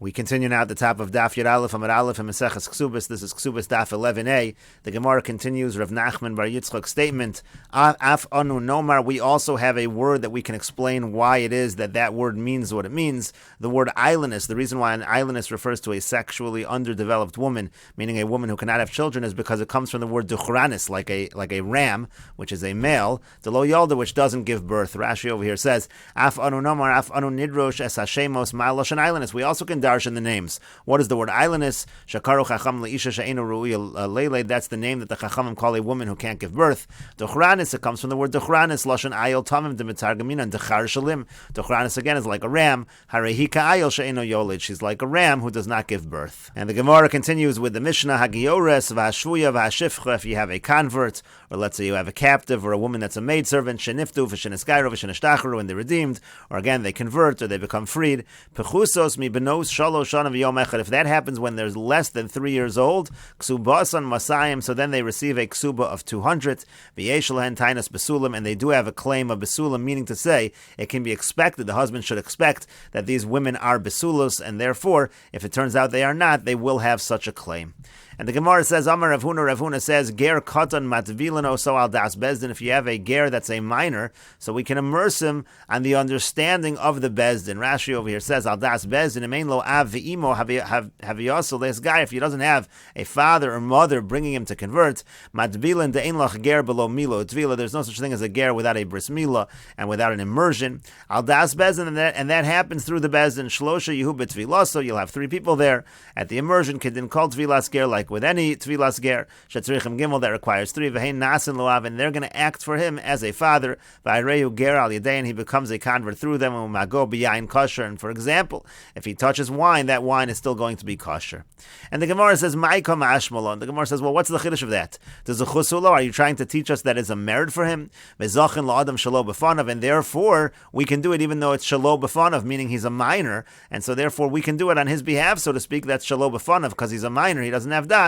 We continue now at the top of Daf Yomi Aleph and Mesechet Kesuvos. This is Kesuvos Daf 11a. The Gemara continues Rav Nachman bar Yitzchak's statement. Af anu nomar. We also have a word that we can explain why it is that word means what it means. The word islandess. The reason why an islandess refers to a sexually underdeveloped woman, meaning a woman who cannot have children, is because it comes from the word duchranis, like a ram, which is a male. Delo yolda, which doesn't give birth. Rashi over here says Af anu nomar. Af anu nidrosh es hashemos ma'alosh an islandess. We also can in the names. What is the word islandess? Shakaru chacham leisha she'enu ru'ya leilei. That's the name that the chachamim call a woman who can't give birth. Duchranis, it comes from the word duchranis. Lashon ayol tamim demetargamina and dechar shalim. Duchranis again is like a ram. Harehi ka'ayol she'enu yoled. She's like a ram who does not give birth. And the Gemara continues with the Mishnah Hagiores v'hashvuya v'hashifcha. If you have a convert, or let's say you have a captive, or a woman that's a maidservant, sheniftu v'sheneskayru v'sheneshtacharu, and they're redeemed, or again they convert or they become freed. Pechusos mi benos. If that happens when there's less than 3 years old, Kesubasan Masayim, so then they receive a ksuba of 200, V'yeshalahen tainas besulim, and they do have a claim of besulim, meaning to say it can be expected, the husband should expect that these women are besulos, and therefore, if it turns out they are not, they will have such a claim. And the Gemara says, Amar Rav Huna says, Ger katan matvilano so al das bezdin. If you have a ger that's a minor, so we can immerse him on the understanding of the bezdin. Rashi over here says, al das bezdin, imein lo av v'imo haviyosel. This guy, if he doesn't have a father or mother bringing him to convert, matvilan de'ein lach ger below milo tvila. There's no such thing as a ger without a bris milah and without an immersion. Al das bezdin, and that happens through the bezdin. Shlosha yehu betvilaso. You'll have 3 people there at the immersion. Kedin called tvilas ger, like with any tvilas ger, shetzrichim gimel, that requires 3, v'hein nasin loav, and they're going to act for him as a father, v'ayrehu ger al yadei, and he becomes a convert through them, u'mago b'yayin kosher, and for example, if he touches wine, that wine is still going to be kosher. And the Gemara says, ma'ikam ashmalon. The Gemara says, well, what's the chiddush of that? Does a chusulo, are you trying to teach us that it's a merit for him? Ve'zachin la'adam shalo b'fanav, and therefore, we can do it even though it's shalo b'fanav, meaning he's a minor, and so therefore we can do it on his behalf, so to speak. That's shalo b'fanav, because he's a minor, he doesn't have das,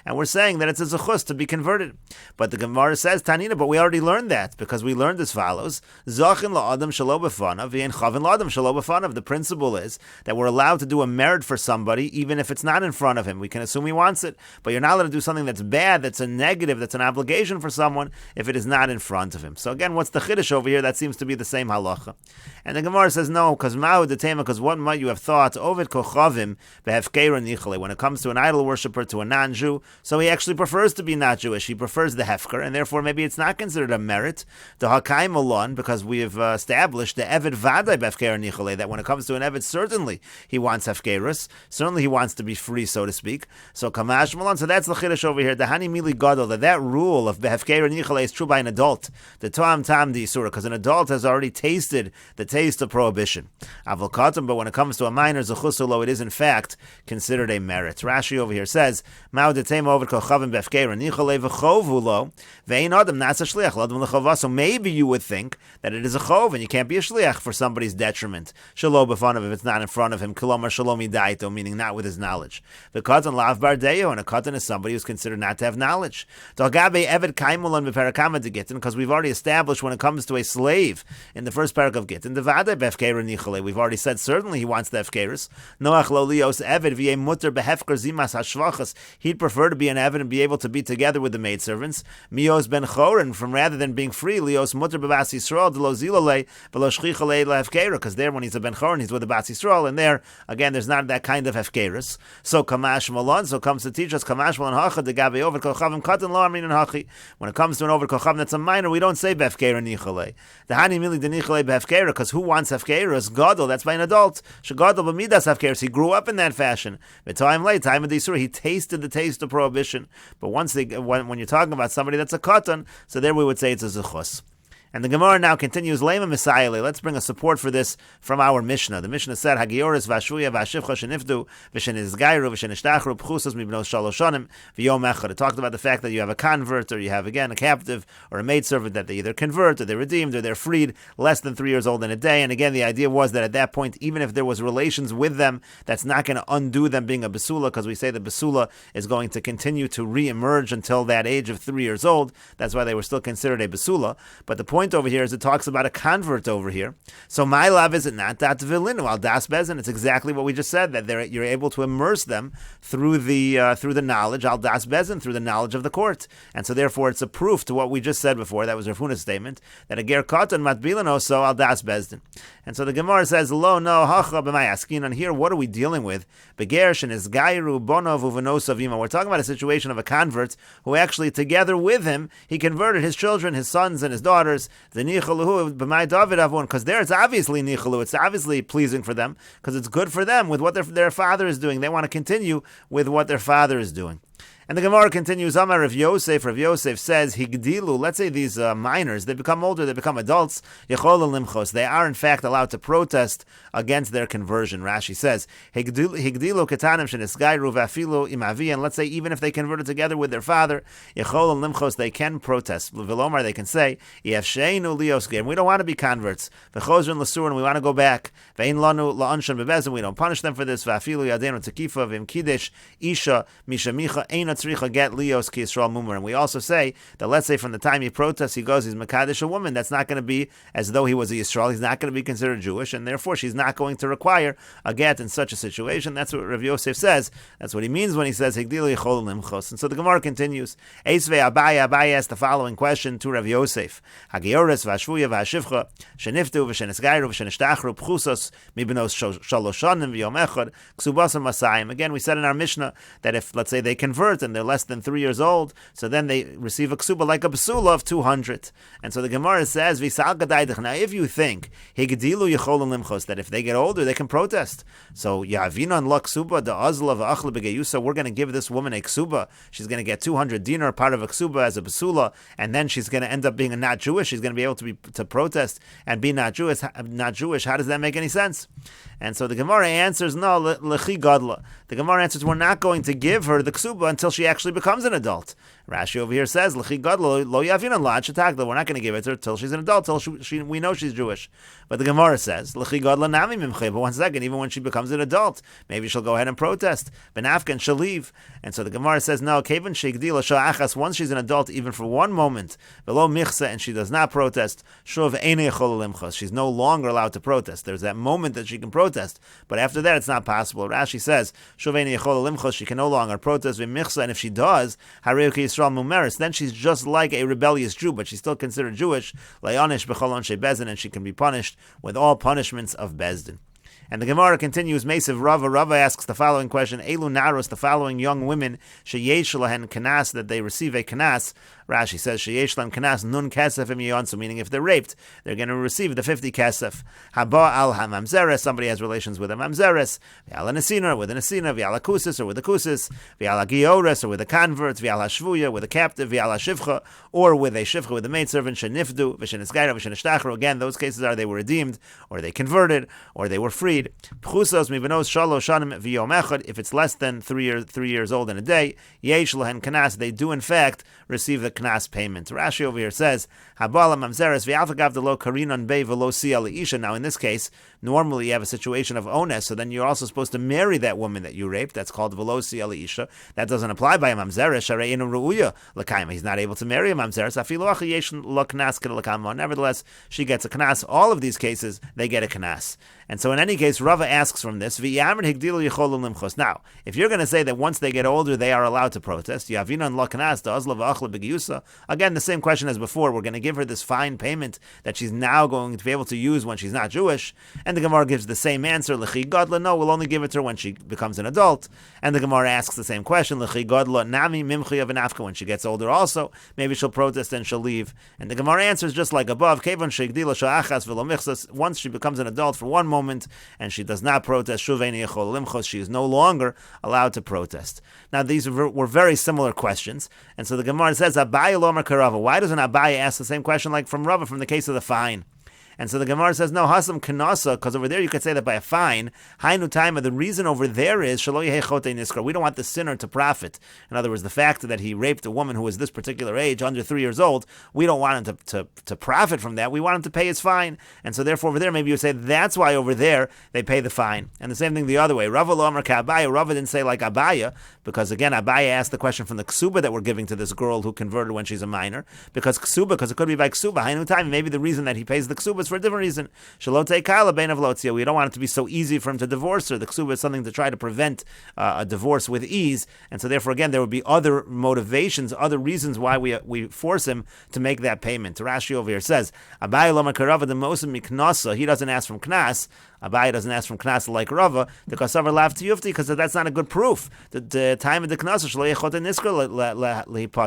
and we're saying that it's a zechus to be converted. But the Gemara says, Tanina, but we already learned that, because we learned as follows, Zachin la'adam shalo b'fanav, v'yen chavin la'adam shalo b'fanav. The principle is that we're allowed to do a merit for somebody, even if it's not in front of him. We can assume he wants it, but you're not allowed to do something that's bad, that's a negative, that's an obligation for someone, if it is not in front of him. So again, what's the chiddush over here? That seems to be the same halacha. And the Gemara says, no, because ma'u detema, because what might you have thought, ovid kochavim behefkeira nichale, when it comes to an idol worshiper, to a non-Jew, so he actually prefers to be not Jewish, he prefers the hefker, and therefore maybe it's not considered a merit, the hakaim alon, because we have established the eved vaday behefkeira nichale, that when it comes to an eved, certainly he wants hefkerus, certainly he wants to be free, so to speak. So kamash malon, so that's the chiddush over here, the hani mili gadol, that rule of behefkeira nichale is true by an adult, the toam tam di isura, because an adult has already tasted the taste of prohibition. Avokatim, but when it comes to a minor zechusulo, it is in fact considered a merit. Rashi over here says, Mao detema over kochavim befkeira nichale v'chovulo ve'in adam nasa shliach l'adam l'chava. So maybe you would think that it is a chov and you can't be a shliach for somebody's detriment. Shalo b'fanav, if it's not in front of him. Kilomar shalomi daito, meaning not with his knowledge. The katan lav bardeo, and a katan is somebody who's considered not to have knowledge. Dalgabe eved kaimulan b'parakama de gittin, because we've already established when it comes to a slave in the first parak of gittin, the vada befkeira nichale. We've already said certainly he wants the hefkeris. Noach lo lios eved v'yei mutter behefker zimas hashvachas. He'd prefer to be an eved and be able to be together with the maidservants. Mios ben chorin, from rather than being free, lios mutter b'bas yisrael delo zilale v'lo shchichale lehefkera, because there when he's a ben chorin, he's with the bas yisrael, and there again there's not that kind of hefkeris. So kamash malon, so comes to teach us kamash malon hacha de gabe over kochavim katan lo amin and hachi. When it comes to an over kochavim that's a minor, we don't say befkera nichale. The hani mili de nichale befkera, because who wants hefkeris? Gadol, that's by an adult. Shagadol b'midas hefkeris. He grew up in that fashion. The time late, time of the Yisur, he tasted the taste of prohibition. But once when you're talking about somebody that's a katan, so there we would say it's a zechus. And the Gemara now continues, Lema Misayele. Let's bring a support for this from our Mishnah. The Mishnah said, Hagioris v'ashuya v'ashivcha shenifdu v'shenizgayru v'shenishtachru p'chusas mibnos shaloshanim v'yom echad. It talked about the fact that you have a convert, or you have, again, a captive, or a maidservant that they either convert, or they're redeemed, or they're freed, less than 3 years old in a day. And again, the idea was that at that point, even if there was relations with them, that's not going to undo them being a basula, because we say the basula is going to continue to re-emerge until that age of 3 years old. That's why they were still considered a basula. But the point point over here is it talks about a convert over here. So my love is it not that vilinu al das bezin? It's exactly what we just said, that you're able to immerse them through the knowledge al das bezin, through the knowledge of the court, and so therefore it's a proof to what we just said before. That was Rav Huna's statement that a ger katan matbilano so al das bezdin. And so the Gemara says lo no hacha b'may askin. And here, what are we dealing with? Begersh and his gairu bonov uvenos avima. We're talking about a situation of a convert who actually together with him he converted his children, his sons and his daughters. The nichaluhu b'may David avon, because there it's obviously nichalu. It's obviously pleasing for them because it's good for them with what their father is doing. They want to continue with what their father is doing. And the Gemara continues, Amar Rav Yosef. Rav Yosef says, Higdilu, let's say these minors, they become older, they become adults, Yechol limchos, they are in fact allowed to protest against their conversion. Rashi says, Higdilu ketanim shenisgayru v'afilu imavi, and let's say even if they converted together with their father, Yechol limchos, they can protest. Vilomar, they can say, Yefsheinu liosgir, we don't want to be converts. V'chozrin l'sur, and we want to go back. V'ein lanu la'anshan bebezin, we don't punish them for this. V'afilu yadenu tekifa v'imkidish isha mishamicha einat get Leos ki Yisrael Mumar. And we also say that let's say from the time he protests, he goes, he's Makadish a woman, that's not going to be as though he was a Yisrael, he's not going to be considered Jewish, and therefore she's not going to require a get in such a situation. That's what Rav Yosef says. That's what he means when he says Higdil Yechol Limchos. And so the Gemara continues. Eisvei Abaye asked the following question to Rav Yosef. Hagiores v'ashvuya v'ashivcha sheniftu v'shenesgayru v'sheneshtachru pchusos mibenos shaloshanim v'yom echad ksubasam masayim. Again, we said in our Mishnah that if, let's say, they convert and they're less than 3 years old, so then they receive a ksuba like a basula of 200. And so the Gemara says, now if you think higdilu yecholin limchos, that if they get older they can protest, so yavinan la ksuba the azla v'achla begayusa, we're going to give this woman a ksuba, she's going to get 200 dinar, part of a ksuba as a basula, and then she's going to end up being a not Jewish, she's going to be able to protest and be not Jewish. How does that make any sense? And so the Gemara answers, no, lechi gadla. The Gemara answers, we're not going to give her the ksuba until she actually becomes an adult. Rashi over here says, lechi gadla lo yavinan la shetakla. We're not going to give it to her until she's an adult, till we know she's Jewish. But the Gemara says, lechi gadla nami mimche. But 1 second, even when she becomes an adult, maybe she'll go ahead and protest. Benafka, and she'll leave. And so the Gemara says, no, kevan sheigdila sha'achas. Once she's an adult, even for 1 moment, below michsa, and she does not protest, shuv einei chol limchos. She's no longer allowed to protest. There's that moment that she can protest, but after that, it's not possible. Rashi says, shuv einei chol limchos. She can no longer protest with michsa, and if she does, hareu ki Yisrael mumeris, then she's just like a rebellious Jew, but she's still considered Jewish. Le'onish b'chol anshe bezdin, and she can be punished with all punishments of bezdin. And the Gemara continues, Mesav Rava. Rava asks the following question, Elu Naros, the following young women, sheyesh lahen kanas, that they receive a kanas. Rashi says, sheyesh lahen kanas nun kesef im yonsu, meaning if they're raped, they're going to receive the 50 kesef. Haba al hamamzeres, somebody has relations with a mamzeres, v'ala nesina, with a nesina, v'ala kusis, or with a kusis, v'ala giores, or with a convert, v'ala shvuya, with a captive, v'ala shivcha, or with a shivcha, with a maidservant, shenifdu, v'shenesgaira, v'sheneshtachru. Again, those cases are they were redeemed, or they converted, or they were freed. Pchusos mibenos shalosh shanim v'yom echad. If it's less than 3 years old in a day, yesh lahen kanas, they do in fact receive the kanas payment. Rashi over here says, habala mamzeres v'alfagav delo karinon bei v'lo sia leisha. Now in this case, normally you have a situation of ones, so then you're also supposed to marry that woman that you raped. That's called v'lo sia leisha. That doesn't apply by a mamzeres. Sharei inu ruuya l'kaima. He's not able to marry a mamzeres. Afilu achi yesh lo kanas k'de l'kama. Nevertheless, she gets a kanas. All of these cases, they get a kanas. And so in any case, Rava asks from this, now, if you're going to say that once they get older, they are allowed to protest, again, the same question as before, we're going to give her this fine payment that she's now going to be able to use when she's not Jewish, and the Gemara gives the same answer, no, we'll only give it to her when she becomes an adult, and the Gemara asks the same question, when she gets older also, maybe she'll protest and she'll leave, and the Gemara answers just like above, once she becomes an adult for 1 moment, and she does not protest, she is no longer allowed to protest. Now these were very similar questions, and so the Gemara says, Abaye Lomer Karava. Why doesn't Abaye ask the same question like from Rava, from the case of the fine? And so the Gemara says, no, hasam kanasa, because over there you could say that by a fine. Hainu taima, the reason over there is, shelo yehei chotei niskar, we don't want the sinner to profit. In other words, the fact that he raped a woman who was this particular age, under 3 years old, we don't want him to profit from that. We want him to pay his fine. And so therefore over there, maybe you would say that's why over there they pay the fine. And the same thing the other way. Rava lo amar ka Abaya. Rava didn't say like Abaya, because again, Abaya asked the question from the ksuba that we're giving to this girl who converted when she's a minor. Because it could be by ksuba. Hainu time, maybe the reason that he pays the ksuba is for a different reason. Shalote kala bein avlotzia. We don't want it to be so easy for him to divorce her. The ksuba is something to try to prevent a divorce with ease. And so therefore, again, there would be other motivations, other reasons why we force him to make that payment. Rashi over here says, Abaya lo makarava the mosim miknasa. He doesn't ask from knas. Abaya doesn't ask from knas like Rava, because that's not a good proof. The time of the knas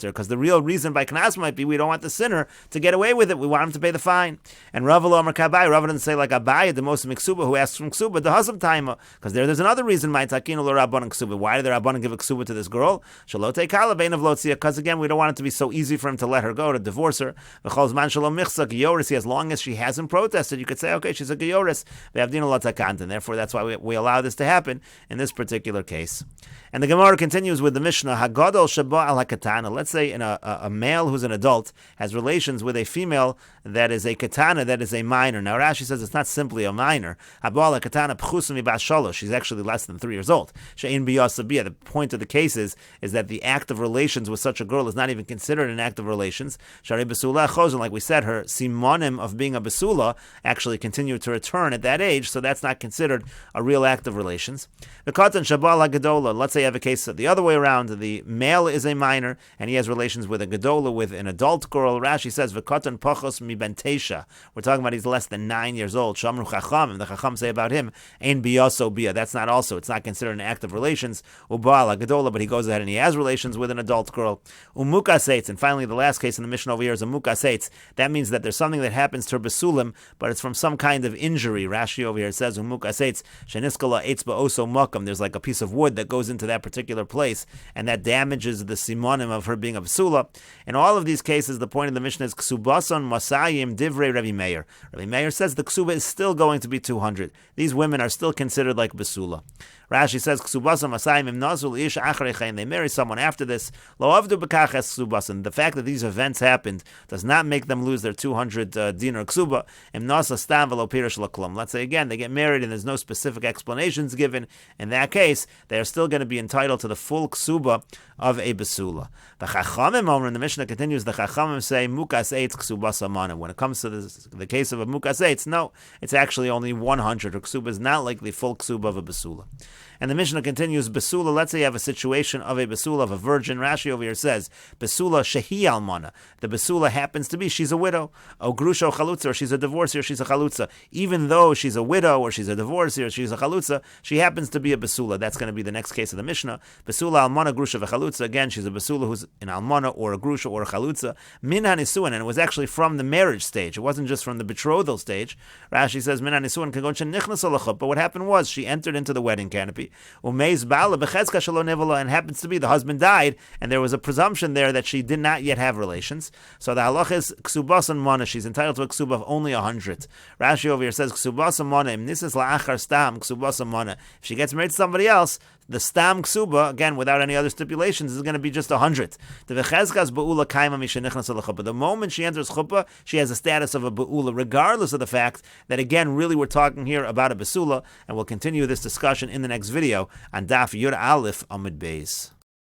because the real reason by knas might be we don't want the sinner to get away with it. We want him to pay the fine. And Rava lo amar kabaya. Rava doesn't say like Abaya, the most miksuba, who asks from ksuba, the hasam taima, because there's another reason. My takinu lo rabbanon ksuba. Why did the rabbanon give a ksuba to this girl? Shalote kala bein of lotzia, because again we don't want it to be so easy for him to let her go, to divorce her. V'chol zman shalom michsa giyoris. As long as she hasn't protested, you could say, okay, she's a giyoris. And therefore, that's why we allow this to happen in this particular case. And the Gemara continues with the Mishnah, Hagadol Shaba al Hakatana. Let's say a male who's an adult has relations with a female that is a katana, that is a minor. Now Rashi says it's not simply a minor. Habal Hakatana Pchusumi Bashalosh. She's actually less than 3 years old. She'in biyasabiyah. The point of the case is that the act of relations with such a girl is not even considered an act of relations. Shari Basula Chozon, like we said, her simonim of being a Basula actually continued to return at that age, so that's not considered a real act of relations. V'katan Shabal HaGadola. Let's say you have a case the other way around. The male is a minor, and he has relations with a Gadola, with an adult girl. Rashi says, V'katan Pachos mi ben Tesha. We're talking about he's less than 9 years old. Shamru Chacham, and the Chacham say about him, Ein biyaso biyah. That's not also, it's not considered an act of relations. Ubal HaGadola, but he goes ahead and he has relations with an adult girl. Umukaseitz, and finally the last case in the Mishnah over here is a Mukaseitz. That means that there's something that happens to her Basulim, but it's from some kind of injury. Rashi over here says, Umukaseitz, Sheniskala Eitzba Oso Makam. There's like a piece of wood that goes into that particular place, and that damages the simonim of her being a basula. In all of these cases, the point of the Mishnah is Ksubason Masayim Divrei Rabbi Meir. Rabbi Meir says the ksuba is still going to be 200. These women are still considered like basula. Rashi says, Ksubasan Masayim Im Nazul Ish Acharechain. They marry someone after this. Lo Avdu B'kach Es Ksubasan. The fact that these events happened does not make them lose their 200 dinar ksuba. Im Nasa Stam V'lo Pirish L'Klum. Let's say again, they get married and there's no specific explanations given. In that case, they are still going to be entitled to the full ksuba of a basula. The Chachamim Omer, and the Mishnah continues, the Chachamim say, Mukas Eitz Ksubasa Mana. When it comes to the case of a Mukas Eitz, no, it's actually only 100. Her ksuba is not like the full ksuba of a basula. And the Mishnah continues, Basula, let's say you have a situation of a Basula, of a virgin. Rashi over here says, Basula Shehi Almana. The Basula happens to be, she's a widow. O Grusha o Chalutza, or she's a divorcee, or she's a Chalutza. Even though she's a widow, or she's a divorcee, or she's a Chalutza, she happens to be a Basula. That's going to be the next case of the Mishnah. Basula Almana, Grusha v'Chalutza. Again, she's a Basula who's an Almana, or a Grusha, or a Chalutza. Min HaNisuin, and it was actually from the marriage stage. It wasn't just from the betrothal stage. Rashi says, Min HaNisuin can go and but what happened was, she entered into the wedding canopy. And happens to be the husband died, and there was a presumption there that she did not yet have relations. So the halach is ksubas and mana. She's entitled to a ksuba of only 100. Rashi over here says ksubas and mana. Imnisis la'achar stam ksubas and mana. If she gets married to somebody else, the stam ksuba, again without any other stipulations, is going to be just 100. But the moment she enters chuppah, she has a status of a ba'ula, regardless of the fact that, again, really we're talking here about a basula, and we'll continue this discussion in the next video on Daf Yud Aleph Amud Beis.